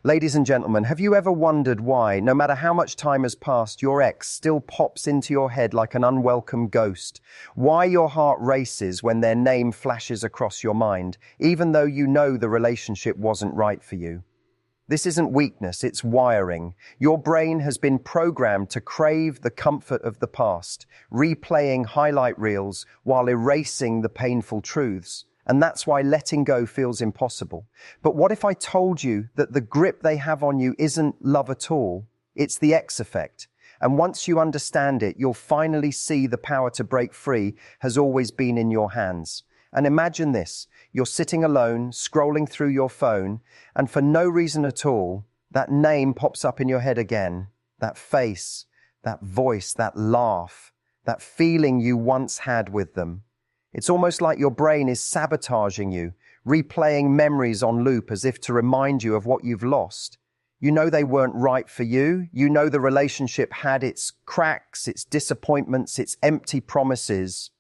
Ladies and gentlemen, have you ever wondered why, no matter how much time has passed, your ex still pops into your head like an unwelcome ghost? Why your heart races when their name flashes across your mind, even though you know the relationship wasn't right for you? This isn't weakness, it's wiring. Your brain has been programmed to crave the comfort of the past, replaying highlight reels while erasing the painful truths. And that's why letting go feels impossible. But what if I told you that the grip they have on you isn't love at all? It's the X effect. And once you understand it, you'll finally see the power to break free has always been in your hands. And imagine this, you're sitting alone, scrolling through your phone, and for no reason at all, that name pops up in your head again. That face, that voice, that laugh, that feeling you once had with them. It's almost like your brain is sabotaging you, replaying memories on loop as if to remind you of what you've lost. You know they weren't right for you. You know the relationship had its cracks, its disappointments, its empty promises.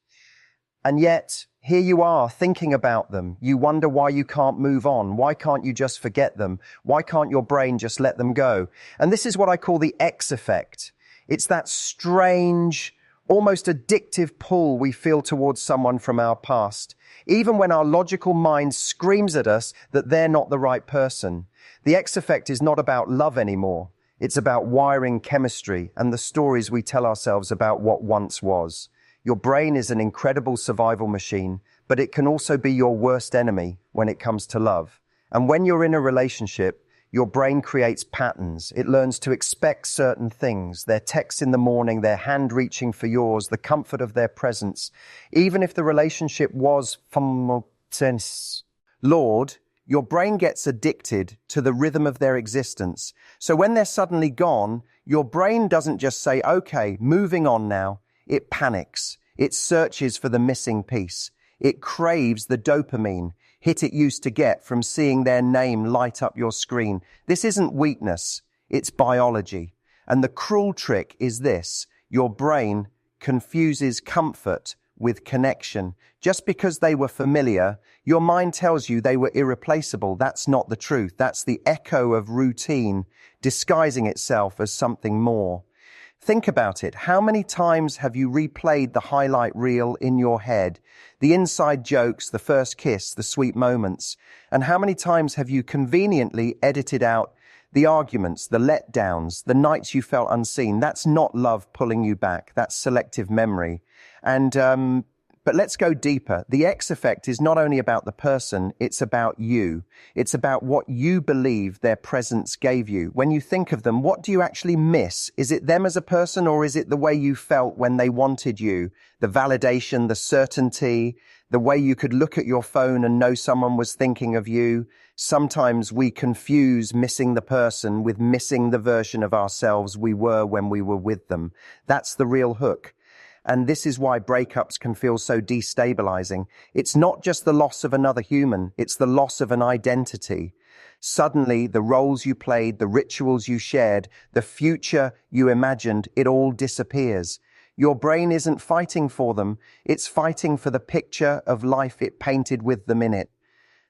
And yet, here you are thinking about them. You wonder why you can't move on. Why can't you just forget them? Why can't your brain just let them go? And this is what I call the X effect. It's that strange, almost addictive pull we feel towards someone from our past, even when our logical mind screams at us that they're not the right person. The X effect is not about love anymore. It's about wiring chemistry and the stories we tell ourselves about what once was. Your brain is an incredible survival machine, but it can also be your worst enemy when it comes to love. And when you're in a relationship, your brain creates patterns. It learns to expect certain things. Their texts in the morning, their hand reaching for yours, the comfort of their presence. Even if the relationship was Lord, your brain gets addicted to the rhythm of their existence. So when they're suddenly gone, your brain doesn't just say, okay, moving on now. It panics. It searches for the missing piece. It craves the dopamine hit it used to get from seeing their name light up your screen. This isn't weakness, it's biology. And the cruel trick is this: your brain confuses comfort with connection. Just because they were familiar, your mind tells you they were irreplaceable. That's not the truth. That's the echo of routine disguising itself as something more. Think about it. How many times have you replayed the highlight reel in your head? The inside jokes, the first kiss, the sweet moments. And how many times have you conveniently edited out the arguments, the letdowns, the nights you felt unseen? That's not love pulling you back. That's selective memory. But let's go deeper. The X effect is not only about the person, it's about you. It's about what you believe their presence gave you. When you think of them, what do you actually miss? Is it them as a person, or is it the way you felt when they wanted you? The validation, the certainty, the way you could look at your phone and know someone was thinking of you. Sometimes we confuse missing the person with missing the version of ourselves we were when we were with them. That's the real hook. And this is why breakups can feel so destabilizing. It's not just the loss of another human, it's the loss of an identity. Suddenly, the roles you played, the rituals you shared, the future you imagined, it all disappears. Your brain isn't fighting for them, it's fighting for the picture of life it painted with them in it.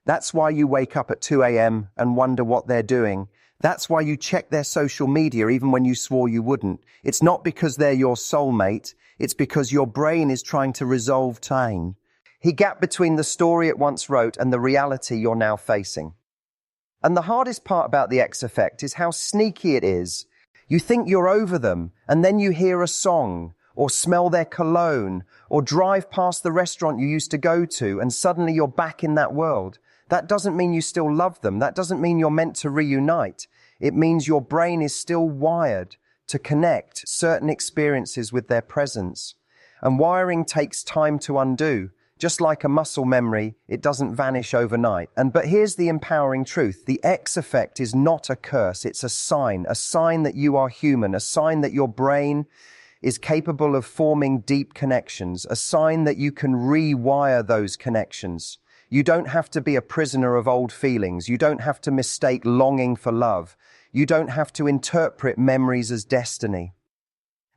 That's why you wake up at 2 a.m. and wonder what they're doing. That's why you check their social media even when you swore you wouldn't. It's not because they're your soulmate. It's because your brain is trying to resolve time. He gap between the story it once wrote and the reality you're now facing. And the hardest part about the X effect is how sneaky it is. You think you're over them, and then you hear a song, or smell their cologne, or drive past the restaurant you used to go to, and suddenly you're back in that world. That doesn't mean you still love them. That doesn't mean you're meant to reunite. It means your brain is still wired to connect certain experiences with their presence. And wiring takes time to undo. Just like a muscle memory, it doesn't vanish overnight. But here's the empowering truth. The X effect is not a curse. It's a sign that you are human, a sign that your brain is capable of forming deep connections, a sign that you can rewire those connections. You don't have to be a prisoner of old feelings. You don't have to mistake longing for love. You don't have to interpret memories as destiny.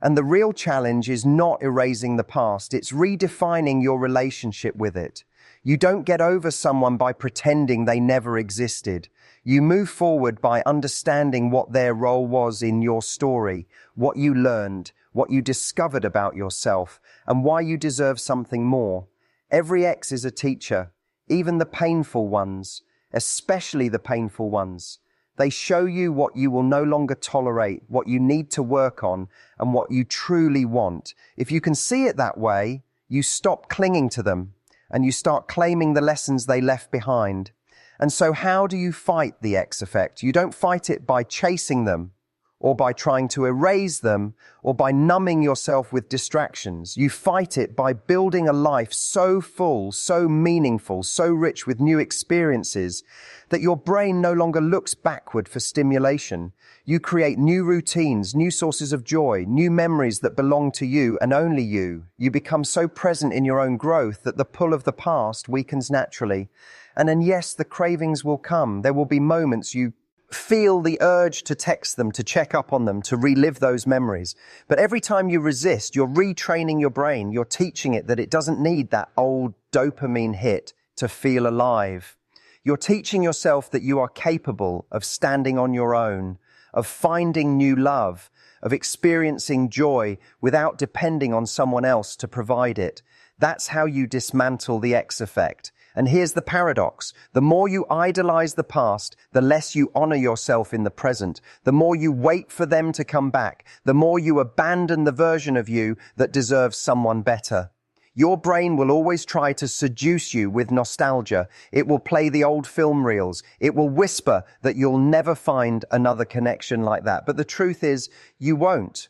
And the real challenge is not erasing the past, it's redefining your relationship with it. You don't get over someone by pretending they never existed. You move forward by understanding what their role was in your story, what you learned, what you discovered about yourself, and why you deserve something more. Every ex is a teacher, even the painful ones, especially the painful ones. They show you what you will no longer tolerate, what you need to work on, and what you truly want. If you can see it that way, you stop clinging to them, and you start claiming the lessons they left behind. And so how do you fight the X effect? You don't fight it by chasing them, or by trying to erase them, or by numbing yourself with distractions. You fight it by building a life so full, so meaningful, so rich with new experiences that your brain no longer looks backward for stimulation. You create new routines, new sources of joy, new memories that belong to you and only you. You become so present in your own growth that the pull of the past weakens naturally. And then yes, the cravings will come. There will be moments you feel the urge to text them, to check up on them, to relive those memories. But every time you resist, you're retraining your brain. You're teaching it that it doesn't need that old dopamine hit to feel alive. You're teaching yourself that you are capable of standing on your own, of finding new love, of experiencing joy without depending on someone else to provide it. That's how you dismantle the X effect. And here's the paradox. The more you idolize the past, the less you honor yourself in the present. The more you wait for them to come back, the more you abandon the version of you that deserves someone better. Your brain will always try to seduce you with nostalgia. It will play the old film reels. It will whisper that you'll never find another connection like that. But the truth is, you won't.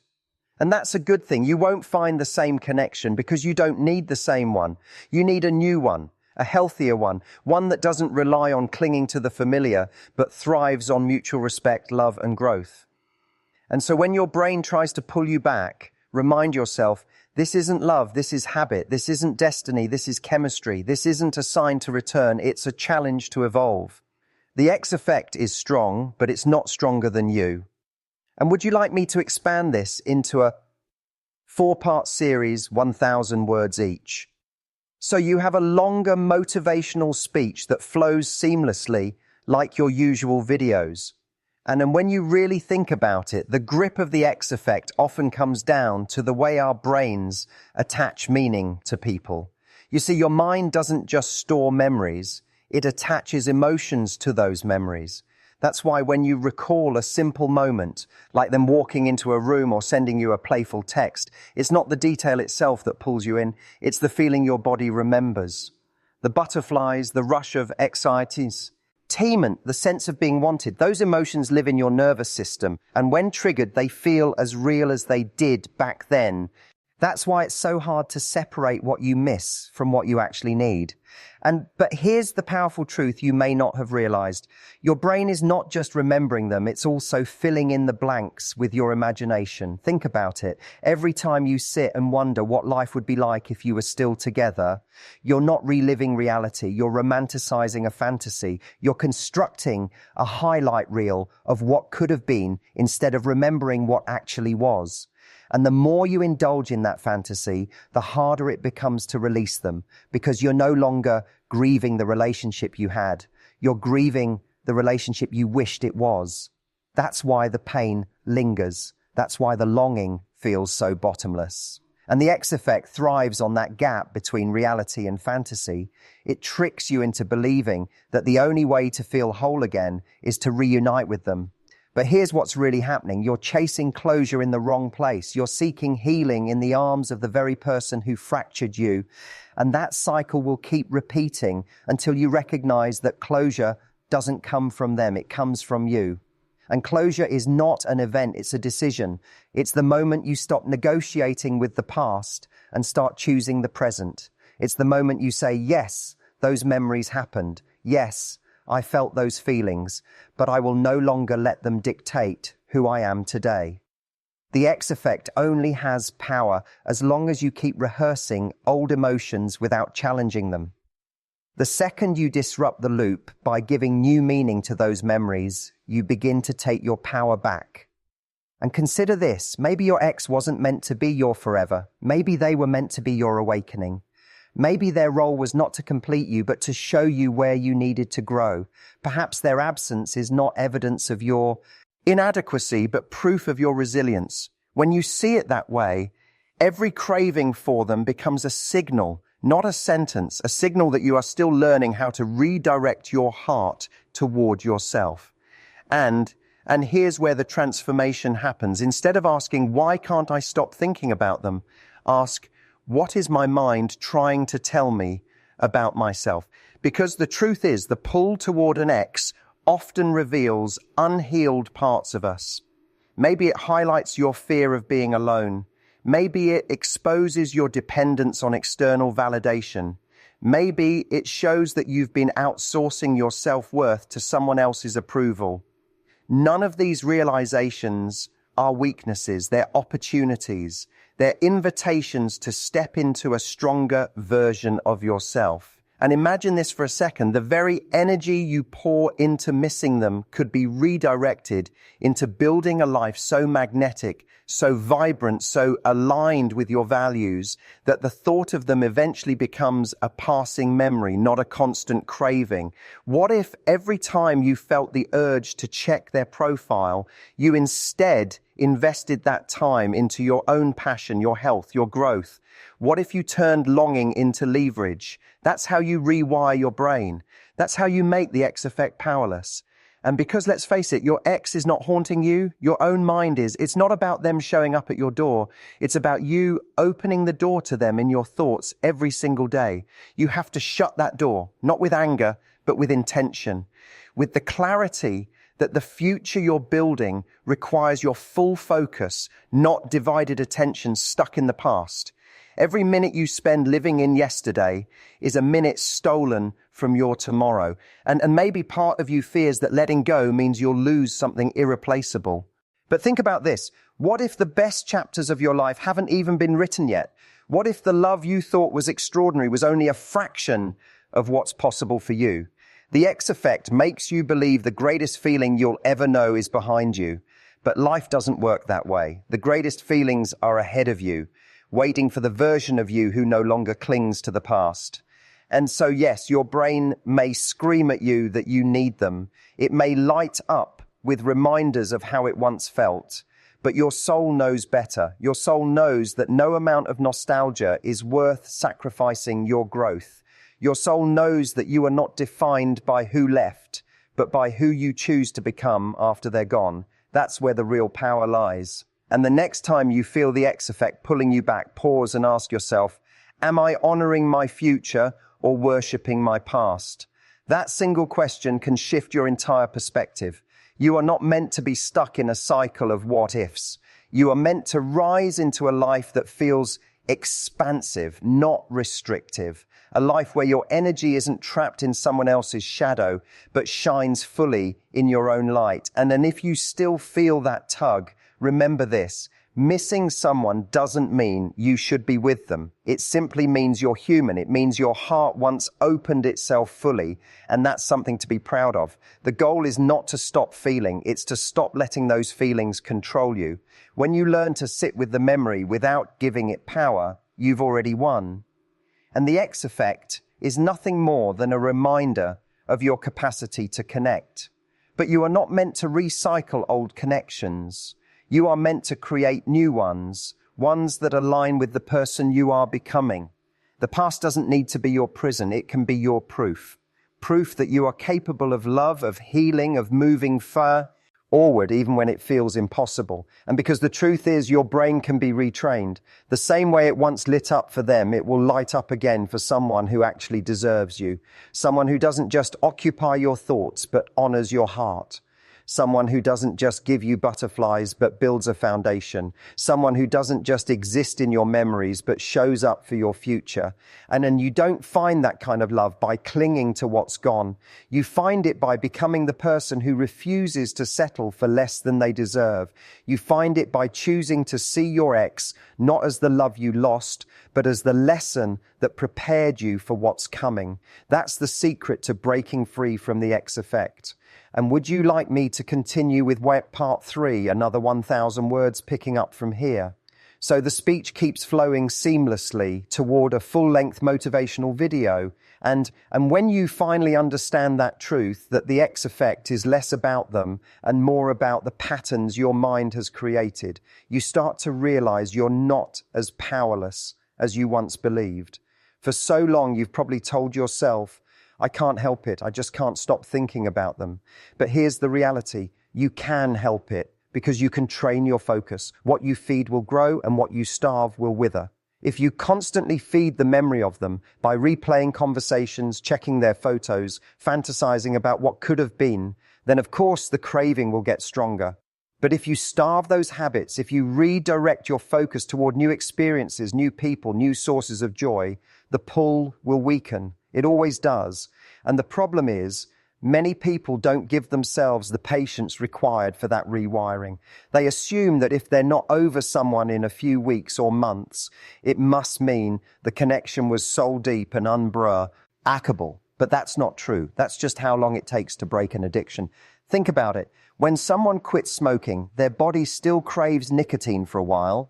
And that's a good thing. You won't find the same connection because you don't need the same one. You need a new one. A healthier one that doesn't rely on clinging to the familiar, but thrives on mutual respect, love, and growth. And so when your brain tries to pull you back, remind yourself, this isn't love, this is habit, this isn't destiny, this is chemistry, this isn't a sign to return, it's a challenge to evolve. The X effect is strong, but it's not stronger than you. And would you like me to expand this into a 4-part series, 1,000 words each? So you have a longer motivational speech that flows seamlessly like your usual videos. And then when you really think about it, the grip of the X effect often comes down to the way our brains attach meaning to people. You see, your mind doesn't just store memories, it attaches emotions to those memories. That's why when you recall a simple moment, like them walking into a room or sending you a playful text, it's not the detail itself that pulls you in, it's the feeling your body remembers. The butterflies, the rush of excitement, the sense of being wanted, those emotions live in your nervous system, and when triggered, they feel as real as they did back then. That's why it's so hard to separate what you miss from what you actually need. But here's the powerful truth you may not have realized. Your brain is not just remembering them, it's also filling in the blanks with your imagination. Think about it. Every time you sit and wonder what life would be like if you were still together, you're not reliving reality, you're romanticizing a fantasy. You're constructing a highlight reel of what could have been instead of remembering what actually was. And the more you indulge in that fantasy, the harder it becomes to release them, because you're no longer grieving the relationship you had. You're grieving the relationship you wished it was. That's why the pain lingers. That's why the longing feels so bottomless. And the X effect thrives on that gap between reality and fantasy. It tricks you into believing that the only way to feel whole again is to reunite with them. But here's what's really happening. You're chasing closure in the wrong place. You're seeking healing in the arms of the very person who fractured you. And that cycle will keep repeating until you recognize that closure doesn't come from them. It comes from you. And closure is not an event. It's a decision. It's the moment you stop negotiating with the past and start choosing the present. It's the moment you say, yes, those memories happened. Yes, I felt those feelings, but I will no longer let them dictate who I am today. The X effect only has power as long as you keep rehearsing old emotions without challenging them. The second you disrupt the loop by giving new meaning to those memories, you begin to take your power back. And consider this, maybe your ex wasn't meant to be your forever. Maybe they were meant to be your awakening. Maybe their role was not to complete you, but to show you where you needed to grow. Perhaps their absence is not evidence of your inadequacy, but proof of your resilience. When you see it that way, every craving for them becomes a signal, not a sentence, a signal that you are still learning how to redirect your heart toward yourself. And here's where the transformation happens. Instead of asking, why can't I stop thinking about them? Ask, what is my mind trying to tell me about myself? Because the truth is, the pull toward an ex often reveals unhealed parts of us. Maybe it highlights your fear of being alone. Maybe it exposes your dependence on external validation. Maybe it shows that you've been outsourcing your self-worth to someone else's approval. None of these realizations are weaknesses, they're opportunities. They're invitations to step into a stronger version of yourself. And imagine this for a second, the very energy you pour into missing them could be redirected into building a life so magnetic, so vibrant, so aligned with your values that the thought of them eventually becomes a passing memory, not a constant craving. What if every time you felt the urge to check their profile, you instead invested that time into your own passion, your health, your growth? What if you turned longing into leverage? That's how you rewire your brain. That's how you make the X effect powerless. And because, let's face it, your ex is not haunting you, your own mind is. It's not about them showing up at your door. It's about you opening the door to them in your thoughts every single day. You have to shut that door, not with anger, but with intention, with the clarity that the future you're building requires your full focus, not divided attention stuck in the past. Every minute you spend living in yesterday is a minute stolen from your tomorrow. And maybe part of you fears that letting go means you'll lose something irreplaceable. But think about this. What if the best chapters of your life haven't even been written yet? What if the love you thought was extraordinary was only a fraction of what's possible for you? The X effect makes you believe the greatest feeling you'll ever know is behind you. But life doesn't work that way. The greatest feelings are ahead of you, waiting for the version of you who no longer clings to the past. And so, yes, your brain may scream at you that you need them. It may light up with reminders of how it once felt. But your soul knows better. Your soul knows that no amount of nostalgia is worth sacrificing your growth. Your soul knows that you are not defined by who left, but by who you choose to become after they're gone. That's where the real power lies. And the next time you feel the X effect pulling you back, pause and ask yourself, am I honoring my future or worshipping my past? That single question can shift your entire perspective. You are not meant to be stuck in a cycle of what ifs. You are meant to rise into a life that feels expansive, not restrictive. A life where your energy isn't trapped in someone else's shadow, but shines fully in your own light. And then if you still feel that tug, remember this, missing someone doesn't mean you should be with them. It simply means you're human. It means your heart once opened itself fully, and that's something to be proud of. The goal is not to stop feeling, it's to stop letting those feelings control you. When you learn to sit with the memory without giving it power, you've already won. And the X effect is nothing more than a reminder of your capacity to connect. But you are not meant to recycle old connections. You are meant to create new ones, ones that align with the person you are becoming. The past doesn't need to be your prison. It can be your proof. Proof that you are capable of love, of healing, of moving forward even when it feels impossible. And because the truth is your brain can be retrained. The same way it once lit up for them, it will light up again for someone who actually deserves you. Someone who doesn't just occupy your thoughts, but honors your heart. Someone who doesn't just give you butterflies, but builds a foundation. Someone who doesn't just exist in your memories, but shows up for your future. And then you don't find that kind of love by clinging to what's gone. You find it by becoming the person who refuses to settle for less than they deserve. You find it by choosing to see your ex not as the love you lost, but as the lesson that prepared you for what's coming. That's the secret to breaking free from the X effect. And would you like me to continue with part 3, another 1,000 words picking up from here? So the speech keeps flowing seamlessly toward a full-length motivational video. And when you finally understand that truth, that the X effect is less about them and more about the patterns your mind has created, you start to realize you're not as powerless as you once believed. For so long, you've probably told yourself, I can't help it. I just can't stop thinking about them. But here's the reality. You can help it because you can train your focus. What you feed will grow and what you starve will wither. If you constantly feed the memory of them by replaying conversations, checking their photos, fantasizing about what could have been, then of course the craving will get stronger. But if you starve those habits, if you redirect your focus toward new experiences, new people, new sources of joy, the pull will weaken. It always does. And the problem is, many people don't give themselves the patience required for that rewiring. They assume that if they're not over someone in a few weeks or months, it must mean the connection was soul deep and unbreakable. But that's not true. That's just how long it takes to break an addiction. Think about it. When someone quits smoking, their body still craves nicotine for a while.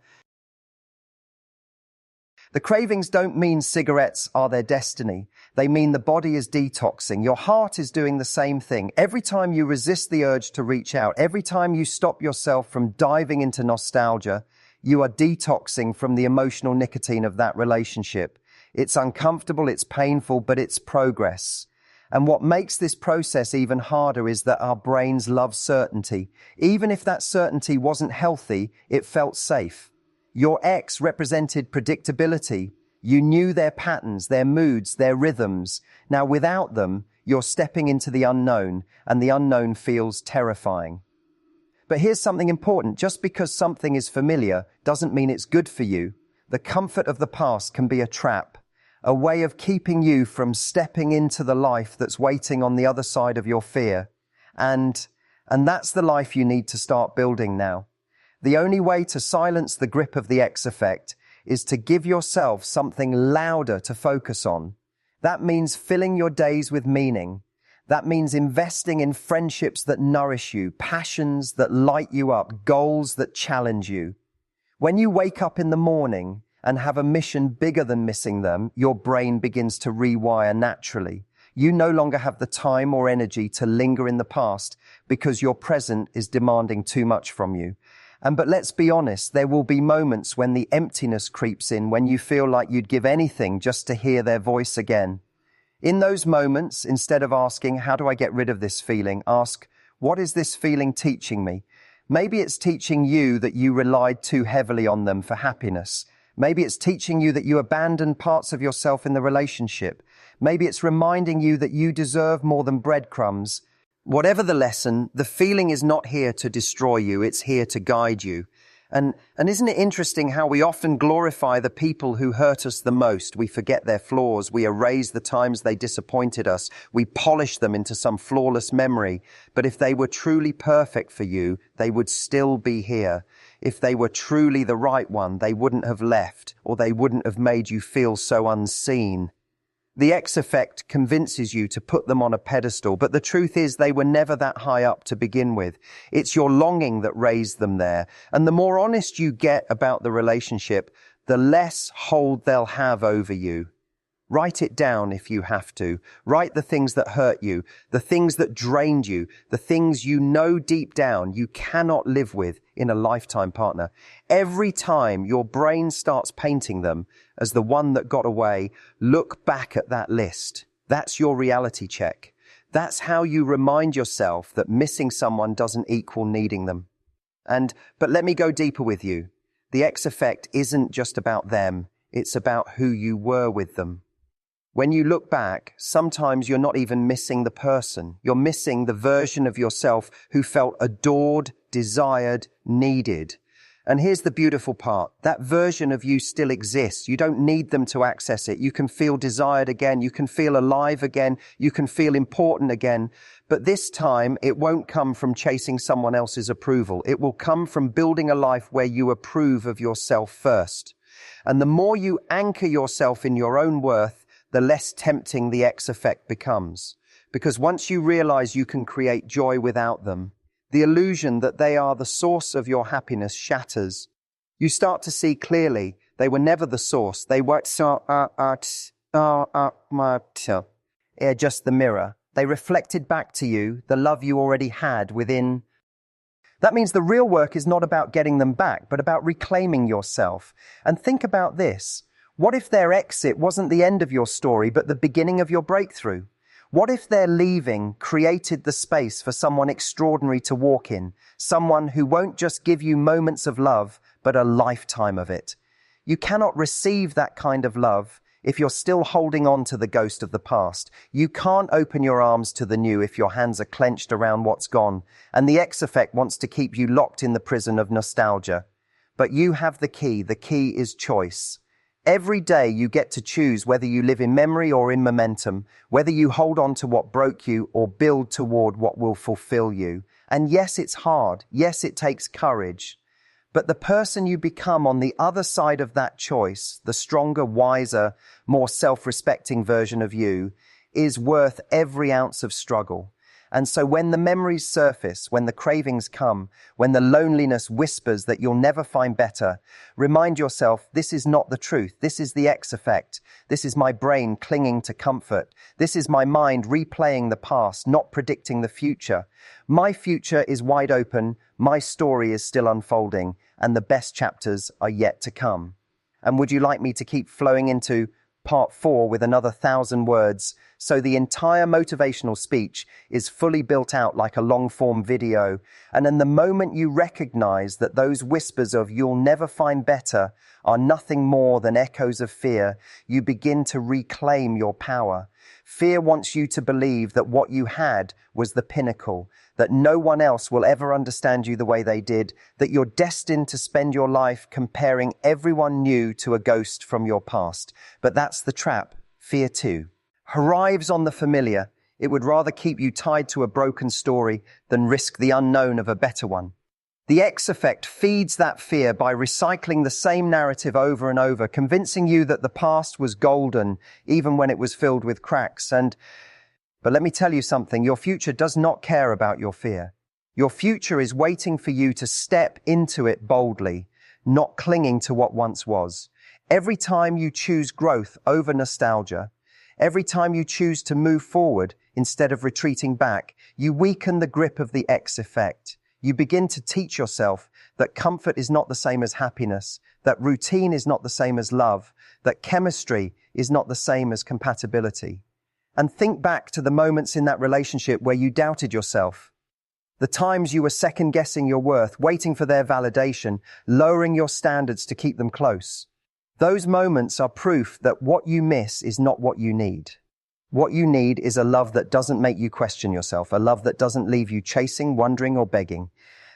The cravings don't mean cigarettes are their destiny. They mean the body is detoxing. Your heart is doing the same thing. Every time you resist the urge to reach out, every time you stop yourself from diving into nostalgia, you are detoxing from the emotional nicotine of that relationship. It's uncomfortable, it's painful, but it's progress. And what makes this process even harder is that our brains love certainty. Even if that certainty wasn't healthy, it felt safe. Your ex represented predictability. You knew their patterns, their moods, their rhythms. Now without them, you're stepping into the unknown, and the unknown feels terrifying. But here's something important. Just because something is familiar doesn't mean it's good for you. The comfort of the past can be a trap, a way of keeping you from stepping into the life that's waiting on the other side of your fear. And that's the life you need to start building now. The only way to silence the grip of the X effect is to give yourself something louder to focus on. That means filling your days with meaning. That means investing in friendships that nourish you, passions that light you up, goals that challenge you. When you wake up in the morning and have a mission bigger than missing them, your brain begins to rewire naturally. You no longer have the time or energy to linger in the past because your present is demanding too much from you. But let's be honest, there will be moments when the emptiness creeps in, when you feel like you'd give anything just to hear their voice again. In those moments, instead of asking, how do I get rid of this feeling? Ask, what is this feeling teaching me? Maybe it's teaching you that you relied too heavily on them for happiness. Maybe it's teaching you that you abandoned parts of yourself in the relationship. Maybe it's reminding you that you deserve more than breadcrumbs. Whatever the lesson, the feeling is not here to destroy you, it's here to guide you. And isn't it interesting how we often glorify the people who hurt us the most? We forget their flaws, we erase the times they disappointed us, we polish them into some flawless memory. But if they were truly perfect for you, they would still be here. If they were truly the right one, they wouldn't have left, or they wouldn't have made you feel so unseen. The X effect convinces you to put them on a pedestal, but the truth is they were never that high up to begin with. It's your longing that raised them there. And the more honest you get about the relationship, the less hold they'll have over you. Write it down if you have to. Write the things that hurt you, the things that drained you, the things you know deep down you cannot live with in a lifetime partner. Every time your brain starts painting them as the one that got away, look back at that list. That's your reality check. That's how you remind yourself that missing someone doesn't equal needing them. But let me go deeper with you. The X effect isn't just about them. It's about who you were with them. When you look back, sometimes you're not even missing the person. You're missing the version of yourself who felt adored, desired, needed. And here's the beautiful part. That version of you still exists. You don't need them to access it. You can feel desired again. You can feel alive again. You can feel important again. But this time, it won't come from chasing someone else's approval. It will come from building a life where you approve of yourself first. And the more you anchor yourself in your own worth, the less tempting the X effect becomes. Because once you realize you can create joy without them, the illusion that they are the source of your happiness shatters. You start to see clearly they were never the source. They were just the mirror. They reflected back to you the love you already had within. That means the real work is not about getting them back, but about reclaiming yourself. And think about this. What if their exit wasn't the end of your story, but the beginning of your breakthrough? What if their leaving created the space for someone extraordinary to walk in, someone who won't just give you moments of love, but a lifetime of it? You cannot receive that kind of love if you're still holding on to the ghost of the past. You can't open your arms to the new if your hands are clenched around what's gone, and the X effect wants to keep you locked in the prison of nostalgia. But you have the key. The key is choice. Every day you get to choose whether you live in memory or in momentum, whether you hold on to what broke you or build toward what will fulfill you. And yes, it's hard. Yes, it takes courage. But the person you become on the other side of that choice, the stronger, wiser, more self-respecting version of you, is worth every ounce of struggle. And so when the memories surface, when the cravings come, when the loneliness whispers that you'll never find better, remind yourself, this is not the truth. This is the X effect. This is my brain clinging to comfort. This is my mind replaying the past, not predicting the future. My future is wide open. My story is still unfolding, and the best chapters are yet to come. And would you like me to keep flowing into part 4 with another 1,000 words, so the entire motivational speech is fully built out like a long-form video, and in the moment you recognize that those whispers of "you'll never find better" are nothing more than echoes of fear, you begin to reclaim your power. Fear wants you to believe that what you had was the pinnacle, that no one else will ever understand you the way they did, that you're destined to spend your life comparing everyone new to a ghost from your past. But that's the trap. Fear too arrives on the familiar. It would rather keep you tied to a broken story than risk the unknown of a better one. The X effect feeds that fear by recycling the same narrative over and over, convincing you that the past was golden, even when it was filled with cracks. But let me tell you something, your future does not care about your fear. Your future is waiting for you to step into it boldly, not clinging to what once was. Every time you choose growth over nostalgia, every time you choose to move forward instead of retreating back, you weaken the grip of the X effect. You begin to teach yourself that comfort is not the same as happiness, that routine is not the same as love, that chemistry is not the same as compatibility. And think back to the moments in that relationship where you doubted yourself, the times you were second-guessing your worth, waiting for their validation, lowering your standards to keep them close. Those moments are proof that what you miss is not what you need. What you need is a love that doesn't make you question yourself, a love that doesn't leave you chasing, wondering, or begging,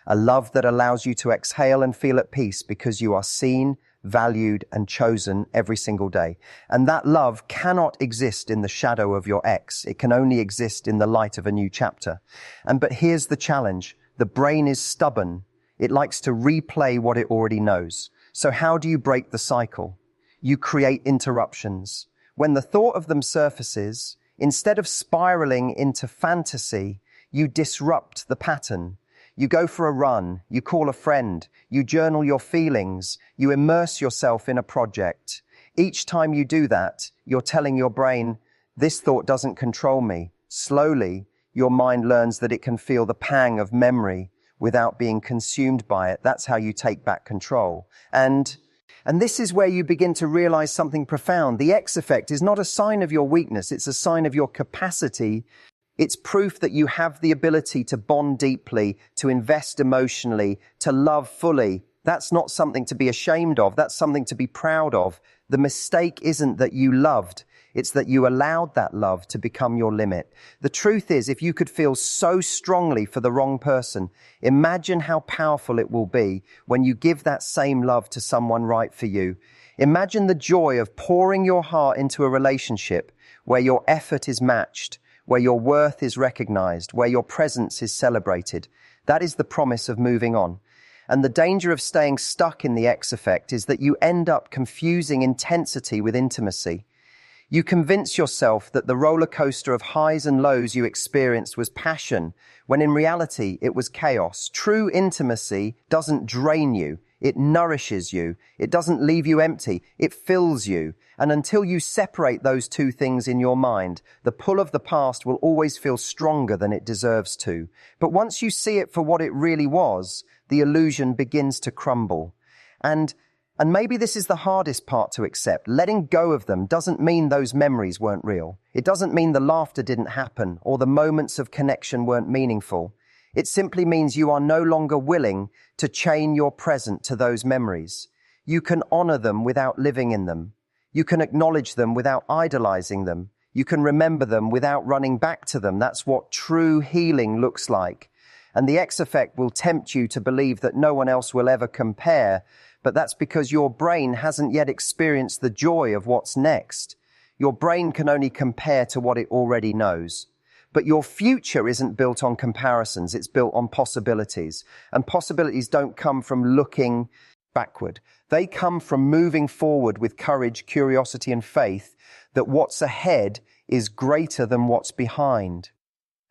a love that allows you to exhale and feel at peace because you are seen, valued, and chosen every single day. And that love cannot exist in the shadow of your ex. It can only exist in the light of a new chapter. But here's the challenge. The brain is stubborn. It likes to replay what it already knows. So how do you break the cycle? You create interruptions. When the thought of them surfaces, instead of spiraling into fantasy, you disrupt the pattern. You go for a run, you call a friend, you journal your feelings, you immerse yourself in a project. Each time you do that, you're telling your brain, this thought doesn't control me. Slowly, your mind learns that it can feel the pang of memory without being consumed by it. That's how you take back control. And this is where you begin to realize something profound. The X effect is not a sign of your weakness. It's a sign of your capacity. It's proof that you have the ability to bond deeply, to invest emotionally, to love fully. That's not something to be ashamed of. That's something to be proud of. The mistake isn't that you loved. It's that you allowed that love to become your limit. The truth is, if you could feel so strongly for the wrong person, imagine how powerful it will be when you give that same love to someone right for you. Imagine the joy of pouring your heart into a relationship where your effort is matched, where your worth is recognized, where your presence is celebrated. That is the promise of moving on. And the danger of staying stuck in the X effect is that you end up confusing intensity with intimacy. You convince yourself that the roller coaster of highs and lows you experienced was passion, when in reality it was chaos. True intimacy doesn't drain you, It nourishes you. It doesn't leave you empty. It fills you. And until you separate those two things in your mind, the pull of the past will always feel stronger than it deserves to. But once you see it for what it really was, the illusion begins to crumble. And maybe this is the hardest part to accept. Letting go of them doesn't mean those memories weren't real. It doesn't mean the laughter didn't happen or the moments of connection weren't meaningful. It simply means you are no longer willing to chain your present to those memories. You can honor them without living in them. You can acknowledge them without idolizing them. You can remember them without running back to them. That's what true healing looks like. And the X effect will tempt you to believe that no one else will ever compare, but that's because your brain hasn't yet experienced the joy of what's next. Your brain can only compare to what it already knows. But your future isn't built on comparisons, it's built on possibilities. And possibilities don't come from looking backward. They come from moving forward with courage, curiosity, and faith that what's ahead is greater than what's behind.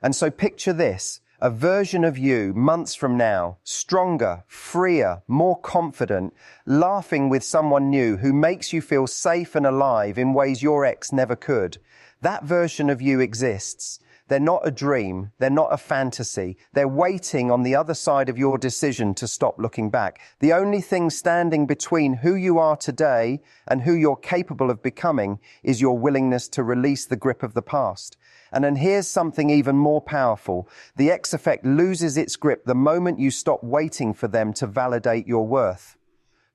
And so picture this, a version of you months from now, stronger, freer, more confident, laughing with someone new who makes you feel safe and alive in ways your ex never could. That version of you exists. They're not a dream. They're not a fantasy. They're waiting on the other side of your decision to stop looking back. The only thing standing between who you are today and who you're capable of becoming is your willingness to release the grip of the past. And then here's something even more powerful. The X effect loses its grip the moment you stop waiting for them to validate your worth.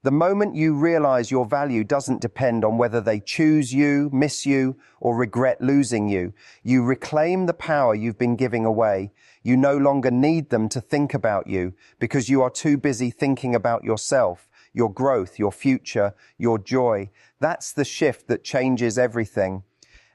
The moment you realize your value doesn't depend on whether they choose you, miss you, or regret losing you, you reclaim the power you've been giving away. You no longer need them to think about you because you are too busy thinking about yourself, your growth, your future, your joy. That's the shift that changes everything.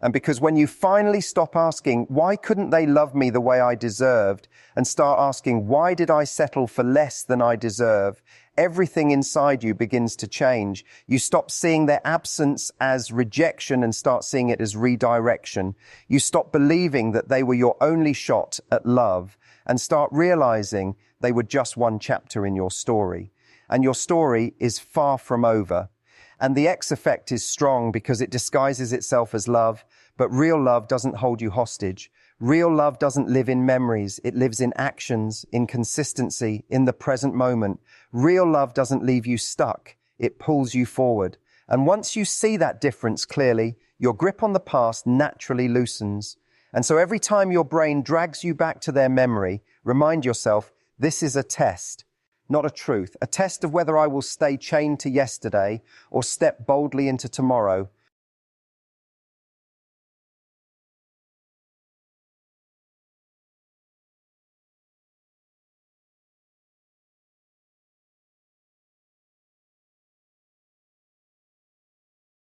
And because when you finally stop asking, why couldn't they love me the way I deserved, and start asking, why did I settle for less than I deserve, everything inside you begins to change. You stop seeing their absence as rejection and start seeing it as redirection. You stop believing that they were your only shot at love and start realizing they were just one chapter in your story. And your story is far from over. And the X effect is strong because it disguises itself as love, but real love doesn't hold you hostage. Real love doesn't live in memories. It lives in actions, in consistency, in the present moment. Real love doesn't leave you stuck. It pulls you forward. And once you see that difference clearly, your grip on the past naturally loosens. And so every time your brain drags you back to their memory, remind yourself, this is a test, not a truth. A test of whether I will stay chained to yesterday or step boldly into tomorrow.